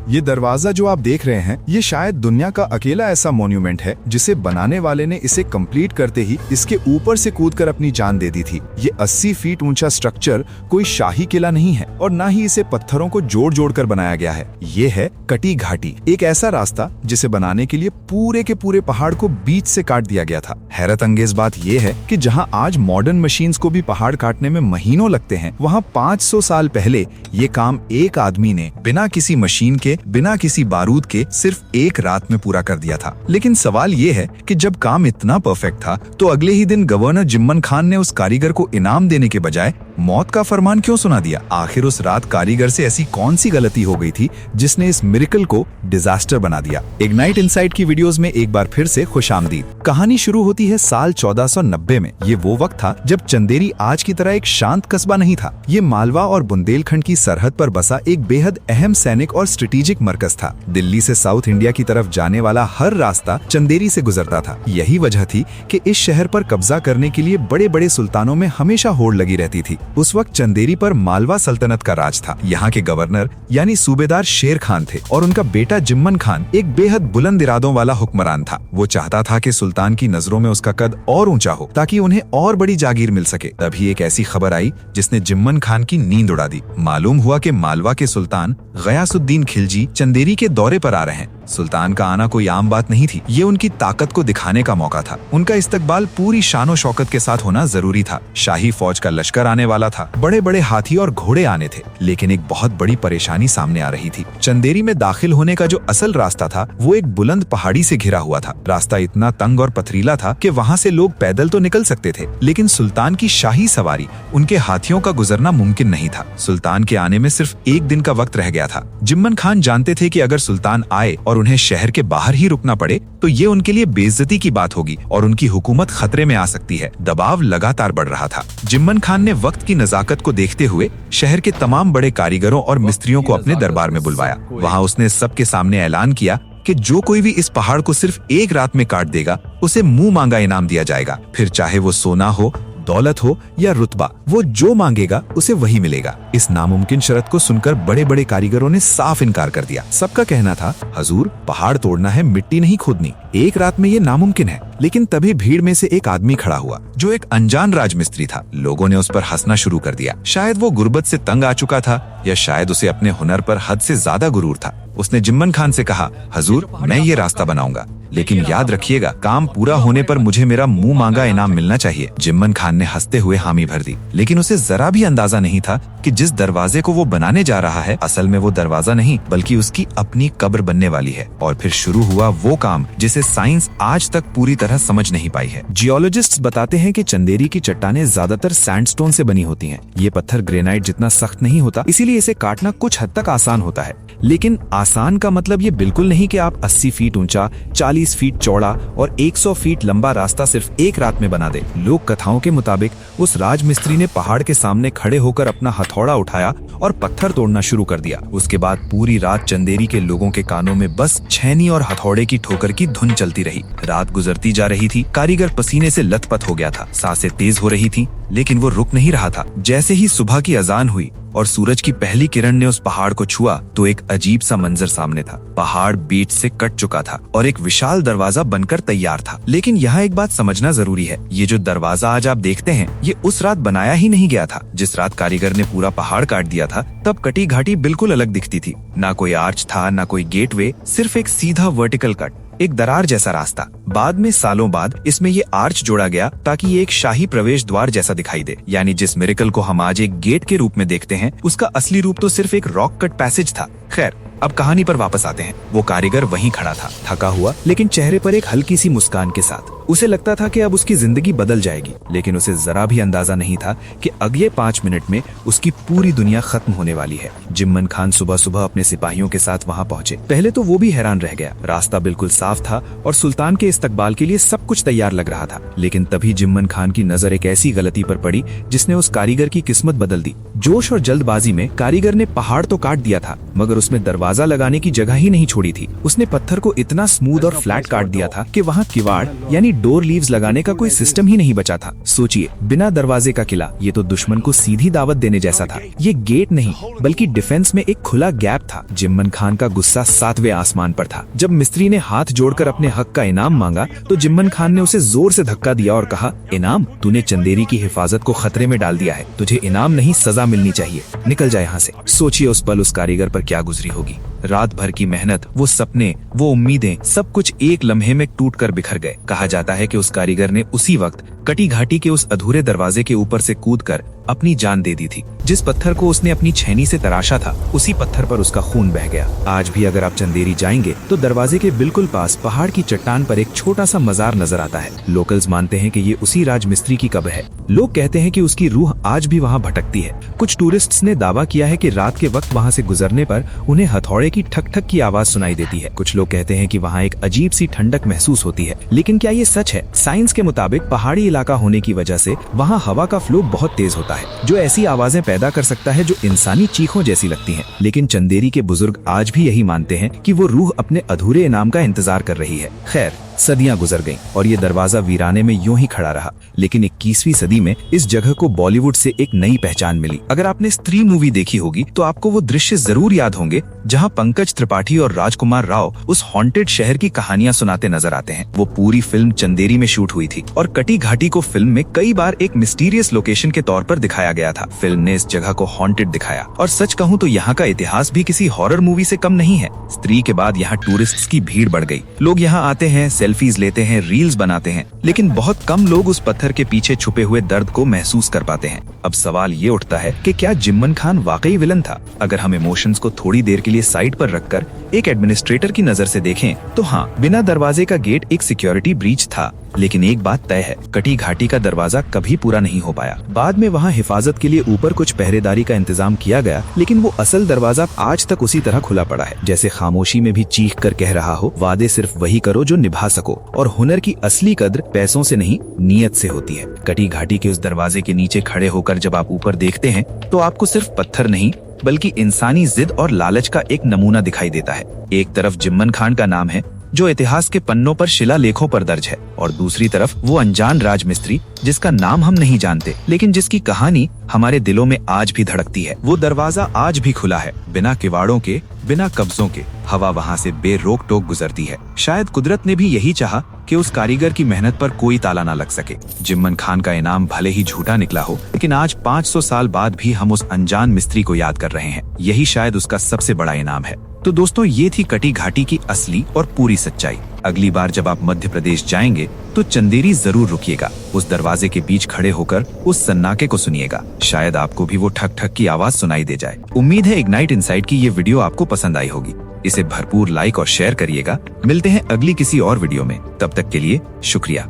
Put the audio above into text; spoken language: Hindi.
ये दरवाजा जो आप देख रहे हैं, ये शायद दुनिया का अकेला ऐसा मॉन्यूमेंट है जिसे बनाने वाले ने इसे कंप्लीट करते ही इसके ऊपर से कूदकर अपनी जान दे दी थी। ये 80 फीट ऊंचा स्ट्रक्चर कोई शाही किला नहीं है और ना ही इसे पत्थरों को जोड़ जोड़ कर बनाया गया है। ये है कटी घाटी, एक ऐसा रास्ता जिसे बनाने के लिए पूरे के पूरे पहाड़ को बीच से काट दिया गया था। हैरत अंगेज बात यह है कि जहां आज मॉडर्न मशीन्स को भी पहाड़ काटने में महीनों लगते हैं, वहां 500 साल पहले ये काम एक आदमी ने बिना किसी मशीन के, बिना किसी बारूद के सिर्फ एक रात में पूरा कर दिया था। लेकिन सवाल ये है कि जब काम इतना परफेक्ट था तो अगले ही दिन गवर्नर जिम्मन खान ने उस कारीगर को इनाम देने के बजाय मौत का फरमान क्यों सुना दिया? आखिर उस रात कारीगर से ऐसी कौन सी गलती हो गई थी जिसने इस मिरेकल को डिजास्टर बना दिया? इग्नाइट इनसाइट की वीडियोस में एक बार फिर से खुशामदीद। कहानी शुरू होती है साल 1490 में। ये वो वक्त था जब चंदेरी आज की तरह एक शांत कस्बा नहीं था। ये मालवा और बुंदेलखंड की सरहद पर बसा एक बेहद अहम सैनिक और स्ट्रेटेजिक मरकज था। दिल्ली से साउथ इंडिया की तरफ जाने वाला हर रास्ता चंदेरी से गुजरता था। यही वजह थी कि इस शहर पर कब्जा करने के लिए बड़े बड़े सुल्तानों में हमेशा होड़ लगी रहती थी। उस वक्त चंदेरी पर मालवा सल्तनत का राज था। यहाँ के गवर्नर यानी सूबेदार शेर खान थे और उनका बेटा जिम्मन खान एक बेहद बुलंद इरादों वाला हुक्मरान था। वो चाहता था कि सुल्तान की नजरों में उसका कद और ऊंचा हो ताकि उन्हें और बड़ी जागीर मिल सके। तभी एक ऐसी खबर आई जिसने जिम्मन खान की नींद उड़ा दी। मालूम हुआ कि मालवा के सुल्तान गयासुद्दीन खिलजी चंदेरी के दौरे पर आ रहे हैं। सुल्तान का आना कोई आम बात नहीं थी। ये उनकी ताकत को दिखाने का मौका था। उनका इस्तकबाल पूरी शानो शौकत के साथ होना जरूरी था। शाही फौज का लश्कर आने वाला था, बड़े बड़े हाथी और घोड़े आने थे। लेकिन एक बहुत बड़ी परेशानी सामने आ रही थी। चंदेरी में दाखिल होने का जो असल रास्ता था वो एक बुलंद पहाड़ी से घिरा हुआ था। रास्ता इतना तंग और पथरीला था कि वहाँ से लोग पैदल तो निकल सकते थे, लेकिन सुल्तान की शाही सवारी, उनके हाथियों का गुजरना मुमकिन नहीं था। सुल्तान के आने में सिर्फ एक दिन का वक्त रह गया था। जिम्मन खान जानते थे कि अगर सुल्तान आए और उन्हें शहर के बाहर ही रुकना पड़े तो ये उनके लिए बेइज्जती की बात होगी और उनकी हुकूमत खतरे में आ सकती है। दबाव लगातार बढ़ रहा था। जिम्मन खान ने वक्त की नजाकत को देखते हुए शहर के तमाम बड़े कारीगरों और मिस्त्रियों को अपने दरबार में बुलवाया। वहाँ उसने सबके सामने ऐलान किया कि जो कोई भी इस पहाड़ को सिर्फ एक रात में काट देगा उसे मुंह मांगा इनाम दिया जाएगा। फिर चाहे वो सोना हो, दौलत हो या रुतबा, वो जो मांगेगा उसे वही मिलेगा। इस नामुमकिन शर्त को सुनकर बड़े बड़े कारीगरों ने साफ इनकार कर दिया। सबका कहना था, हजूर, पहाड़ तोड़ना है, मिट्टी नहीं खोदनी। एक रात में ये नामुमकिन है। लेकिन तभी भीड़ में से एक आदमी खड़ा हुआ जो एक अनजान राजमिस्त्री था। लोगों ने उस पर हंसना शुरू कर दिया। शायद वो गुर्बत से तंग आ चुका था या शायद उसे अपने हुनर पर हद से ज्यादा गुरूर था। उसने जिम्मन खान से कहा, हजूर, मैं ये रास्ता बनाऊंगा, लेकिन याद रखिएगा, काम पूरा होने पर मुझे मेरा मुंह मांगा इनाम मिलना चाहिए। जिम्मन खान ने हंसते हुए हामी भर दी, लेकिन उसे जरा भी अंदाजा नहीं था कि जिस दरवाजे को वो बनाने जा रहा है असल में वो दरवाजा नहीं बल्कि उसकी अपनी कब्र बनने वाली है। और फिर शुरू हुआ वो काम जिसे साइंस आज तक पूरी तरह समझ नहीं पाई है। जियोलॉजिस्ट्स बताते हैं कि चंदेरी की चट्टानें ज्यादातर सैंडस्टोन से बनी होती हैं। ये पत्थर ग्रेनाइट जितना सख्त नहीं होता, इसीलिए इसे काटना कुछ हद तक आसान होता है। लेकिन आसान का मतलब ये बिल्कुल नहीं कि आप 80 फीट ऊंचा, 40 फीट चौड़ा और 100 फीट लंबा रास्ता सिर्फ एक रात में बना दे। लोक कथाओं के मुताबिक उस राजमिस्त्री ने पहाड़ के सामने खड़े होकर अपना हथौड़ा उठाया और पत्थर तोड़ना शुरू कर दिया। उसके बाद पूरी रात चंदेरी के लोगों के कानों में बस छेनी और हथौड़े की ठोकर की धुन चलती रही। रात गुजरती जा रही थी। कारीगर पसीने से लथपथ हो गया था। सांसें तेज हो रही थी, लेकिन वो रुक नहीं रहा था। जैसे ही सुबह की अजान हुई और सूरज की पहली किरण ने उस पहाड़ को छुआ तो एक अजीब सा मंजर सामने था। पहाड़ बीच से कट चुका था और एक विशाल दरवाजा बनकर तैयार था। लेकिन यहाँ एक बात समझना जरूरी है, ये जो दरवाजा आज आप देखते हैं ये उस रात बनाया ही नहीं गया था। जिस रात कारीगर ने पूरा पहाड़ काट दिया था तब कटी घाटी बिल्कुल अलग दिखती थी। ना कोई आर्च था, ना कोई गेटवे, सिर्फ एक सीधा वर्टिकल कट, एक दरार जैसा रास्ता। बाद में सालों बाद इसमें ये आर्च जोड़ा गया ताकि ये एक शाही प्रवेश द्वार जैसा दिखाई दे। यानी जिस मिरेकल को हम आज एक गेट के रूप में देखते हैं उसका असली रूप तो सिर्फ एक रॉक कट पैसेज था। खैर, अब कहानी पर वापस आते हैं। वो कारीगर वहीं खड़ा था, थका हुआ लेकिन चेहरे पर एक हल्की सी मुस्कान के साथ। उसे लगता था कि अब उसकी जिंदगी बदल जाएगी, लेकिन उसे जरा भी अंदाजा नहीं था कि अगले 5 मिनट में उसकी पूरी दुनिया खत्म होने वाली है। जिम्मन खान सुबह सुबह अपने सिपाहियों के साथ वहाँ पहुँचे। पहले तो वो भी हैरान रह गया। रास्ता बिल्कुल साफ था और सुल्तान के इस्तकबाल के लिए सब कुछ तैयार लग रहा था। लेकिन तभी जिम्मन खान की नजर एक ऐसी गलती पर पड़ी जिसने उस कारीगर की किस्मत बदल दी। जोश और जल्दबाजी में कारीगर ने पहाड़ तो काट दिया था, मगर उसमें दरवाजा लगाने की जगह ही नहीं छोड़ी थी। उसने पत्थर को इतना स्मूथ और फ्लैट काट दिया था कि वहाँ किवाड़ यानी डोर लीव्स लगाने का कोई सिस्टम ही नहीं बचा था। सोचिए, बिना दरवाजे का किला, ये तो दुश्मन को सीधी दावत देने जैसा था। ये गेट नहीं बल्कि डिफेंस में एक खुला गैप था। जिम्मन खान का गुस्सा 7वें आसमान पर था। जब मिस्त्री ने हाथ जोड़कर अपने हक का इनाम मांगा तो जिम्मन खान ने उसे जोर से धक्का दिया और कहा, इनाम? तूने चंदेरी की हिफाजत को खतरे में डाल दिया है। तुझे इनाम नहीं, सजा मिलनी चाहिए। निकल जा यहाँ से। सोचिए उस पल उस कारीगर पर क्या गुजरी होगी। रात भर की मेहनत, वो सपने, वो उम्मीदें, सब कुछ एक लम्हे में टूटकर बिखर गए। कहा जाता है कि उस कारीगर ने उसी वक्त कटी घाटी के उस अधूरे दरवाजे के ऊपर से कूदकर अपनी जान दे दी थी। जिस पत्थर को उसने अपनी छेनी से तराशा था, उसी पत्थर पर उसका खून बह गया। आज भी अगर आप चंदेरी जाएंगे तो दरवाजे के बिल्कुल पास पहाड़ की चट्टान पर एक छोटा सा मजार नजर आता है। लोकल्स मानते हैं कि ये उसी राजमिस्त्री की कब्र है। लोग कहते हैं कि उसकी रूह आज भी वहाँ भटकती है। कुछ टूरिस्ट्स ने दावा किया है कि रात के वक्त वहाँ से गुजरने पर उन्हें हथौड़े की ठक ठक की आवाज सुनाई देती है। कुछ लोग कहते हैं कि वहाँ एक अजीब सी ठंडक महसूस होती है। लेकिन क्या ये सच है? साइंस के मुताबिक पहाड़ी इलाका होने की वजह से वहाँ हवा का फ्लो बहुत तेज होता है, जो ऐसी आवाजें पैदा कर सकता है जो इंसानी चीखों जैसी लगती हैं। लेकिन चंदेरी के बुजुर्ग आज भी यही मानते हैं कि वो रूह अपने अधूरे इनाम का इंतजार कर रही है। खैर, सदियां गुजर गईं और ये दरवाजा वीराने में यूं ही खड़ा रहा। लेकिन 21वीं सदी में इस जगह को बॉलीवुड से एक नई पहचान मिली। अगर आपने स्त्री मूवी देखी होगी तो आपको वो दृश्य जरूर याद होंगे जहां पंकज त्रिपाठी और राजकुमार राव उस हॉन्टेड शहर की कहानियां सुनाते नजर आते हैं। वो पूरी फिल्म चंदेरी में शूट हुई थी और कटी घाटी को फिल्म में कई बार एक मिस्टीरियस लोकेशन के तौर पर दिखाया गया था। फिल्म ने इस जगह को हॉन्टेड दिखाया और सच कहूँ तो यहाँ का इतिहास भी किसी हॉरर मूवी से कम नहीं है। स्त्री के बाद यहाँ टूरिस्ट्स की भीड़ बढ़ गई। लोग यहाँ आते हैं, सेल्फीज लेते हैं, रील्स बनाते हैं, लेकिन बहुत कम लोग उस पत्थर के पीछे छुपे हुए दर्द को महसूस कर पाते हैं। अब सवाल ये उठता है कि क्या जिम्मन खान वाकई विलन था? अगर हम इमोशंस को थोड़ी देर के लिए साइड पर रखकर एक एडमिनिस्ट्रेटर की नजर से देखें तो हाँ, बिना दरवाजे का गेट एक सिक्योरिटी ब्रीच था। लेकिन एक बात तय है, कटी घाटी का दरवाजा कभी पूरा नहीं हो पाया। बाद में वहाँ हिफाजत के लिए ऊपर कुछ पहरेदारी का इंतजाम किया गया, लेकिन वो असल दरवाजा आज तक उसी तरह खुला पड़ा है। जैसे खामोशी में भी चीख कर कह रहा हो, वादे सिर्फ वही करो जो निभा सको, और हुनर की असली कद्र पैसों से नहीं, नीयत से होती है। कटी घाटी के उस दरवाजे के नीचे खड़े होकर जब आप ऊपर देखते हैं तो आपको सिर्फ पत्थर नहीं बल्कि इंसानी जिद और लालच का एक नमूना दिखाई देता है। एक तरफ जिम्मन खान का नाम है जो इतिहास के पन्नों पर शिलालेखों पर दर्ज है, और दूसरी तरफ वो अनजान राजमिस्त्री जिसका नाम हम नहीं जानते लेकिन जिसकी कहानी हमारे दिलों में आज भी धड़कती है। वो दरवाजा आज भी खुला है, बिना किवाड़ों के, बिना कब्जों के। हवा वहाँ से बेरोक टोक गुजरती है। शायद कुदरत ने भी यही चाहा कि उस कारीगर की मेहनत पर कोई ताला न लग सके। जिम्मन खान का इनाम भले ही झूठा निकला हो, लेकिन आज 500 साल बाद भी हम उस अनजान मिस्त्री को याद कर रहे हैं। यही शायद उसका सबसे बड़ा इनाम है। तो दोस्तों, ये थी कटी घाटी की असली और पूरी सच्चाई। अगली बार जब आप मध्य प्रदेश जाएंगे तो चंदेरी जरूर रुकिएगा। उस दरवाजे के बीच खड़े होकर उस सन्नाटे को सुनिएगा। शायद आपको भी वो ठक ठक की आवाज सुनाई दे जाए। उम्मीद है इग्नाइट इनसाइट की ये वीडियो आपको पसंद आई होगी। इसे भरपूर लाइक और शेयर करिएगा। मिलते हैं अगली किसी और वीडियो में। तब तक के लिए शुक्रिया।